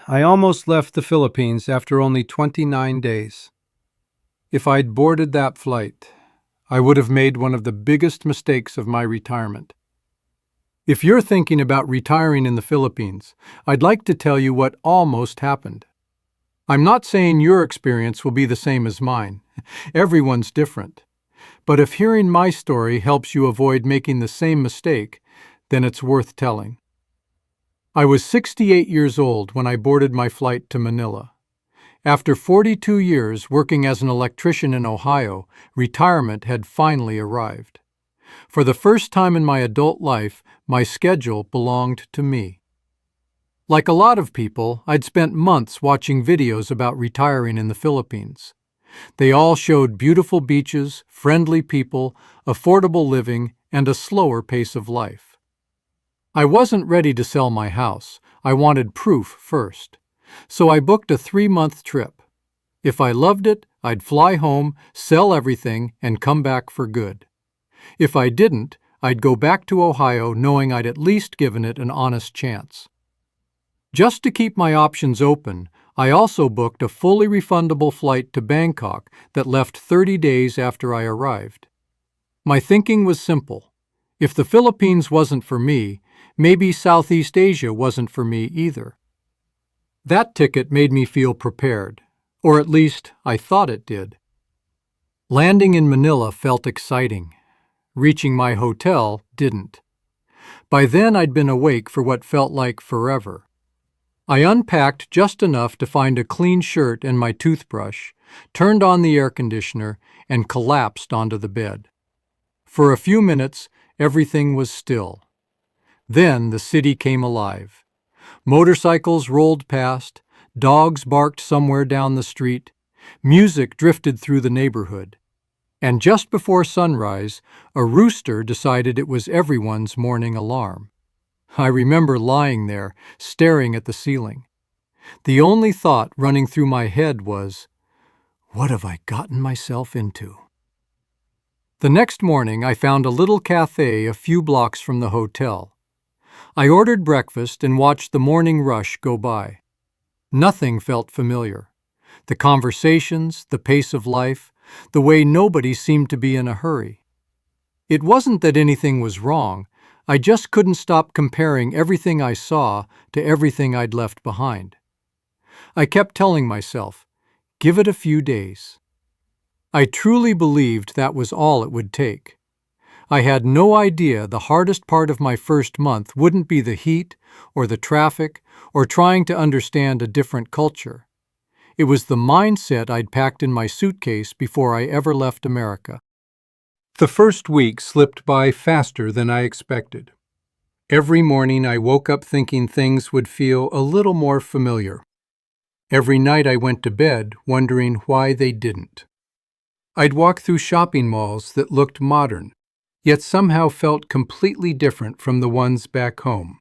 I almost left the Philippines after only 29 days. If I'd boarded that flight, I would have made one of the biggest mistakes of my retirement. If you're thinking about retiring in the Philippines, I'd like to tell you what almost happened. I'm not saying your experience will be the same as mine. Everyone's different. But if hearing my story helps you avoid making the same mistake, then it's worth telling. I was 68 years old when I boarded my flight to Manila. After 42 years working as an electrician in Ohio, retirement had finally arrived. For the first time in my adult life, my schedule belonged to me. Like a lot of people, I'd spent months watching videos about retiring in the Philippines. They all showed beautiful beaches, friendly people, affordable living, and a slower pace of life. I wasn't ready to sell my house. I wanted proof first. So I booked a 3-month trip. If I loved it, I'd fly home, sell everything, and come back for good. If I didn't, I'd go back to Ohio knowing I'd at least given it an honest chance. Just to keep my options open, I also booked a fully refundable flight to Bangkok that left 30 days after I arrived. My thinking was simple. If the Philippines wasn't for me, maybe Southeast Asia wasn't for me either. That ticket made me feel prepared, or at least I thought it did. Landing in Manila felt exciting. Reaching my hotel didn't. By then I'd been awake for what felt like forever. I unpacked just enough to find a clean shirt and my toothbrush, turned on the air conditioner, and collapsed onto the bed. For a few minutes, everything was still. Then the city came alive. Motorcycles rolled past, dogs barked somewhere down the street, music drifted through the neighborhood. And just before sunrise, a rooster decided it was everyone's morning alarm. I remember lying there, staring at the ceiling. The only thought running through my head was, what have I gotten myself into? The next morning, I found a little cafe a few blocks from the hotel. I ordered breakfast and watched the morning rush go by. Nothing felt familiar. The conversations, the pace of life, the way nobody seemed to be in a hurry. It wasn't that anything was wrong. I just couldn't stop comparing everything I saw to everything I'd left behind. I kept telling myself, give it a few days. I truly believed that was all it would take. I had no idea the hardest part of my first month wouldn't be the heat or the traffic or trying to understand a different culture. It was the mindset I'd packed in my suitcase before I ever left America. The first week slipped by faster than I expected. Every morning I woke up thinking things would feel a little more familiar. Every night I went to bed wondering why they didn't. I'd walk through shopping malls that looked modern, yet somehow felt completely different from the ones back home.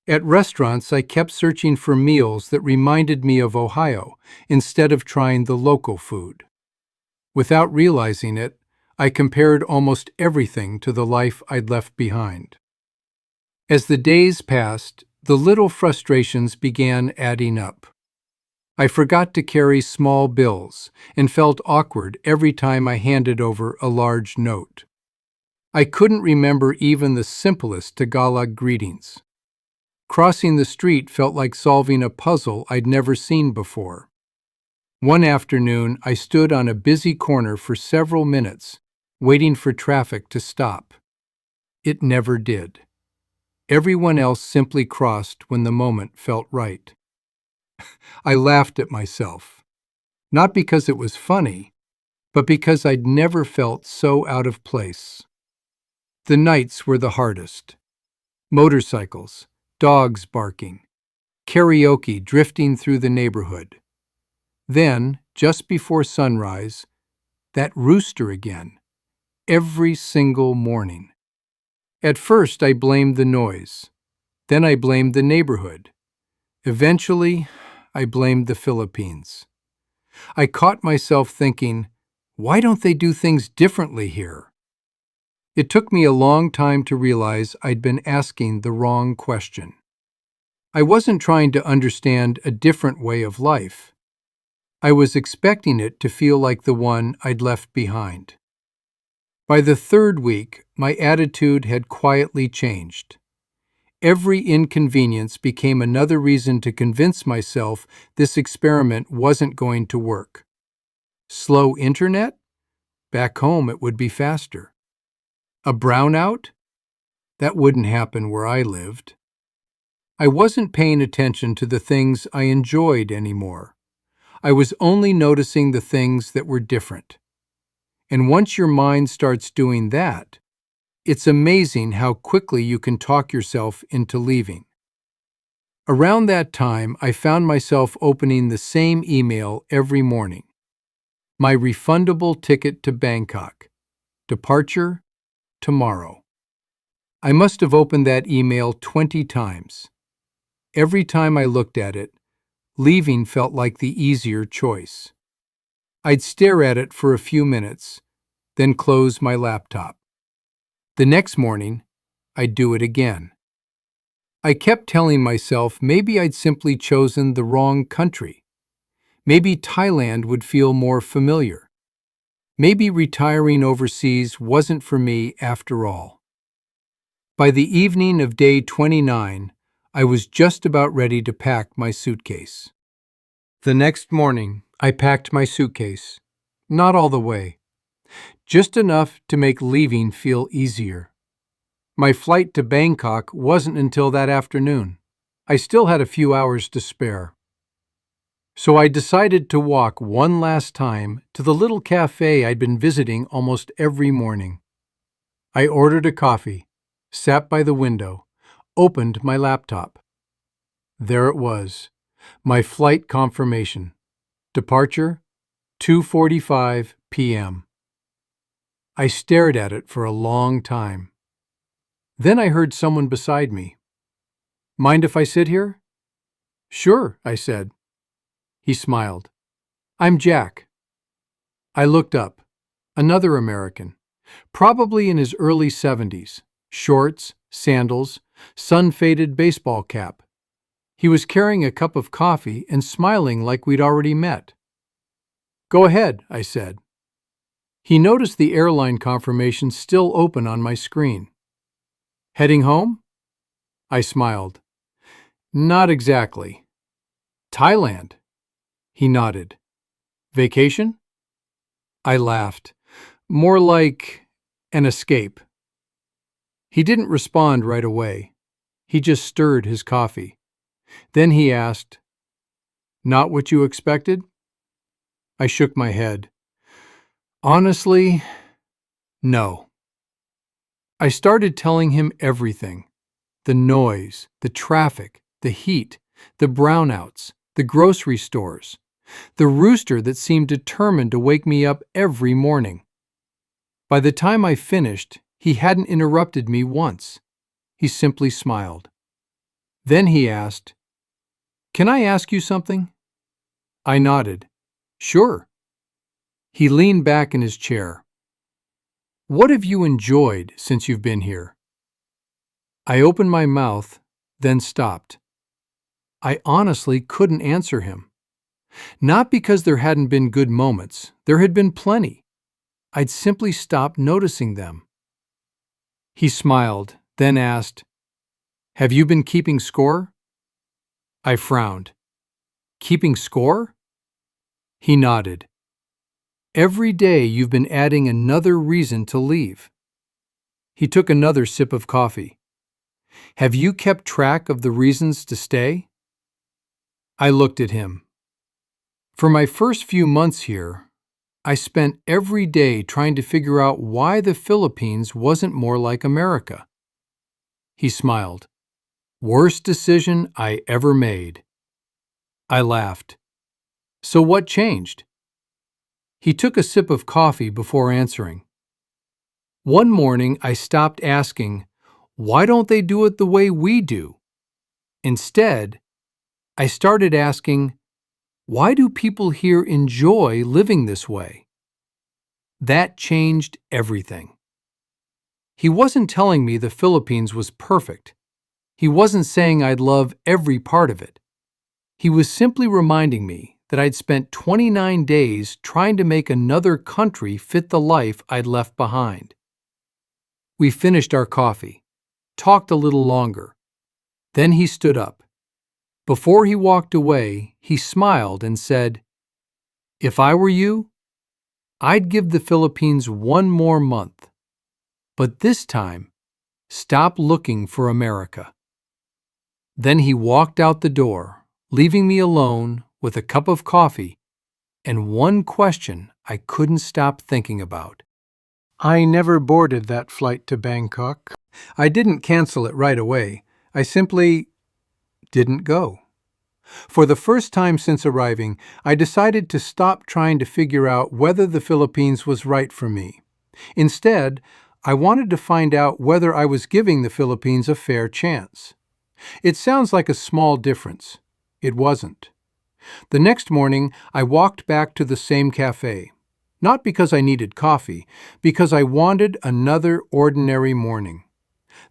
At restaurants, I kept searching for meals that reminded me of Ohio instead of trying the local food. Without realizing it, I compared almost everything to the life I'd left behind. As the days passed, the little frustrations began adding up. I forgot to carry small bills and felt awkward every time I handed over a large note. I couldn't remember even the simplest Tagalog greetings. Crossing the street felt like solving a puzzle I'd never seen before. One afternoon, I stood on a busy corner for several minutes, waiting for traffic to stop. It never did. Everyone else simply crossed when the moment felt right. I laughed at myself, not because it was funny, but because I'd never felt so out of place. The nights were the hardest. Motorcycles, dogs barking, karaoke drifting through the neighborhood. Then, just before sunrise, that rooster again, every single morning. At first, I blamed the noise. Then I blamed the neighborhood. Eventually, I blamed the Philippines. I caught myself thinking, why don't they do things differently here? It took me a long time to realize I'd been asking the wrong question. I wasn't trying to understand a different way of life. I was expecting it to feel like the one I'd left behind. By the third week, my attitude had quietly changed. Every inconvenience became another reason to convince myself this experiment wasn't going to work. Slow internet? Back home it would be faster. A brownout? That wouldn't happen where I lived. I wasn't paying attention to the things I enjoyed anymore. I was only noticing the things that were different. And once your mind starts doing that, it's amazing how quickly you can talk yourself into leaving. Around that time, I found myself opening the same email every morning. My refundable ticket to Bangkok. Departure tomorrow. I must have opened that email 20 times. Every time I looked at it, leaving felt like the easier choice. I'd stare at it for a few minutes, then close my laptop. The next morning, I'd do it again. I kept telling myself maybe I'd simply chosen the wrong country. Maybe Thailand would feel more familiar. Maybe retiring overseas wasn't for me after all. By the evening of day 29, I was just about ready to pack my suitcase. The next morning, I packed my suitcase. Not all the way. Just enough to make leaving feel easier. My flight to Bangkok wasn't until that afternoon. I still had a few hours to spare. So I decided to walk one last time to the little cafe I'd been visiting almost every morning. I ordered a coffee, sat by the window, opened my laptop. There it was, my flight confirmation. Departure, 2:45 p.m. I stared at it for a long time. Then I heard someone beside me. "Mind if I sit here?" "Sure," I said. He smiled. "I'm Jack." I looked up. Another American, probably in his early 70s, shorts, sandals, sun-faded baseball cap. He was carrying a cup of coffee and smiling like we'd already met. "Go ahead," I said. He noticed the airline confirmation still open on my screen. "Heading home?" I smiled. "Not exactly." "Thailand?" He nodded. "Vacation?" I laughed. "More like an escape." He didn't respond right away. He just stirred his coffee. Then he asked, "Not what you expected?" I shook my head. "Honestly, no." I started telling him everything. The noise, the traffic, the heat, the brownouts, the grocery stores, the rooster that seemed determined to wake me up every morning. By the time I finished, he hadn't interrupted me once. He simply smiled. Then he asked, "Can I ask you something?" I nodded. "Sure." He leaned back in his chair. "What have you enjoyed since you've been here?" I opened my mouth, then stopped. I honestly couldn't answer him. Not because there hadn't been good moments. There had been plenty. I'd simply stopped noticing them. He smiled, then asked, "Have you been keeping score?" I frowned. "Keeping score?" He nodded. "Every day you've been adding another reason to leave." He took another sip of coffee. "Have you kept track of the reasons to stay?" I looked at him. For my first few months here, I spent every day trying to figure out why the Philippines wasn't more like America. He smiled. "Worst decision I ever made." I laughed. "So what changed?" He took a sip of coffee before answering. One morning, I stopped asking, "Why don't they do it the way we do?" Instead, I started asking, "Why do people here enjoy living this way?" That changed everything. He wasn't telling me the Philippines was perfect. He wasn't saying I'd love every part of it. He was simply reminding me that I'd spent 29 days trying to make another country fit the life I'd left behind. We finished our coffee, talked a little longer. Then he stood up. Before he walked away, he smiled and said, "If I were you, I'd give the Philippines one more month. But this time, stop looking for America." Then he walked out the door, leaving me alone with a cup of coffee and one question I couldn't stop thinking about. I never boarded that flight to Bangkok. I didn't cancel it right away. I simply didn't go. For the first time since arriving, I decided to stop trying to figure out whether the Philippines was right for me. Instead, I wanted to find out whether I was giving the Philippines a fair chance. It sounds like a small difference. It wasn't. The next morning, I walked back to the same cafe. Not because I needed coffee, because I wanted another ordinary morning.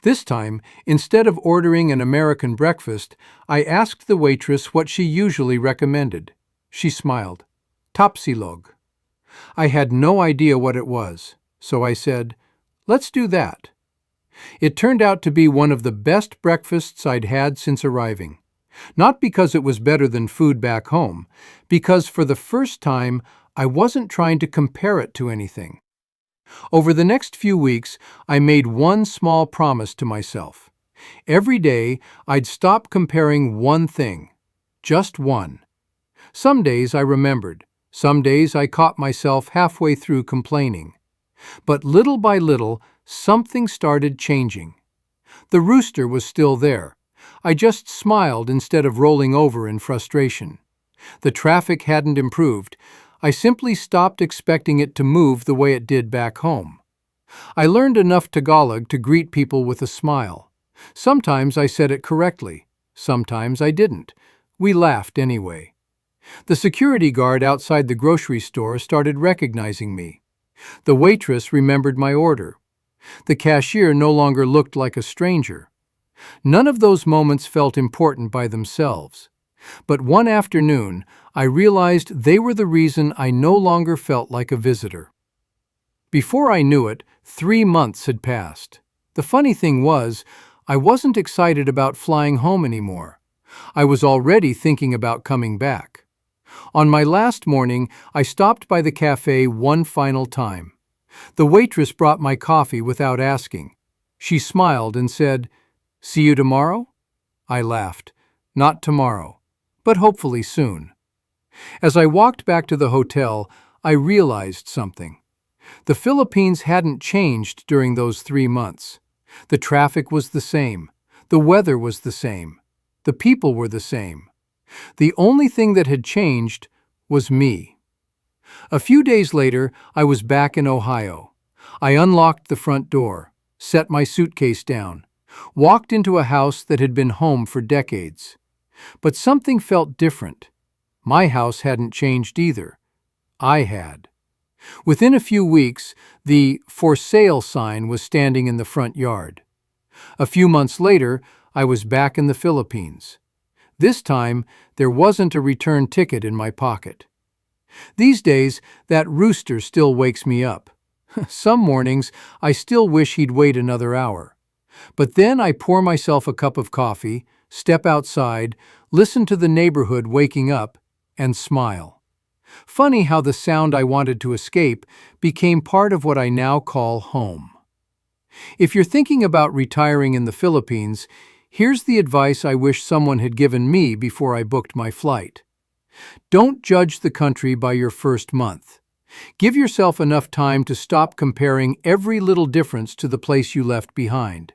This time, instead of ordering an American breakfast, I asked the waitress what she usually recommended. She smiled. Tapsilog. I had no idea what it was, so I said, "Let's do that." It turned out to be one of the best breakfasts I'd had since arriving. Not because it was better than food back home, because for the first time, I wasn't trying to compare it to anything. Over the next few weeks, I made one small promise to myself. Every day, I'd stop comparing one thing. Just one. Some days I remembered. Some days I caught myself halfway through complaining. But little by little, something started changing. The rooster was still there. I just smiled instead of rolling over in frustration. The traffic hadn't improved. I simply stopped expecting it to move the way it did back home. I learned enough Tagalog to greet people with a smile. Sometimes I said it correctly. Sometimes I didn't. We laughed anyway. The security guard outside the grocery store started recognizing me. The waitress remembered my order. The cashier no longer looked like a stranger. None of those moments felt important by themselves. But one afternoon, I realized they were the reason I no longer felt like a visitor. Before I knew it, 3 months had passed. The funny thing was, I wasn't excited about flying home anymore. I was already thinking about coming back. On my last morning, I stopped by the cafe one final time. The waitress brought my coffee without asking. She smiled and said, "See you tomorrow?" I laughed. Not tomorrow, but hopefully soon. As I walked back to the hotel, I realized something. The Philippines hadn't changed during those 3 months. The traffic was the same. The weather was the same. The people were the same. The only thing that had changed was me. A few days later, I was back in Ohio. I unlocked the front door, set my suitcase down, walked into a house that had been home for decades. But something felt different. My house hadn't changed either. I had. Within a few weeks, the "For Sale" sign was standing in the front yard. A few months later, I was back in the Philippines. This time, there wasn't a return ticket in my pocket. These days, that rooster still wakes me up. Some mornings, I still wish he'd wait another hour. But then I pour myself a cup of coffee, step outside, listen to the neighborhood waking up, and smile. Funny how the sound I wanted to escape became part of what I now call home. If you're thinking about retiring in the Philippines, here's the advice I wish someone had given me before I booked my flight. Don't judge the country by your first month. Give yourself enough time to stop comparing every little difference to the place you left behind.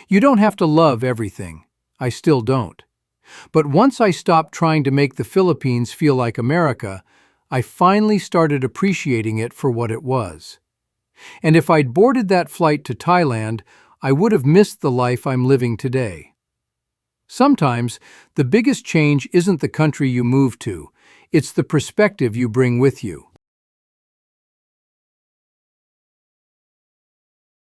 You don't have to love everything. I still don't. But once I stopped trying to make the Philippines feel like America, I finally started appreciating it for what it was. And if I'd boarded that flight to Thailand, I would have missed the life I'm living today. Sometimes, the biggest change isn't the country you move to, it's the perspective you bring with you.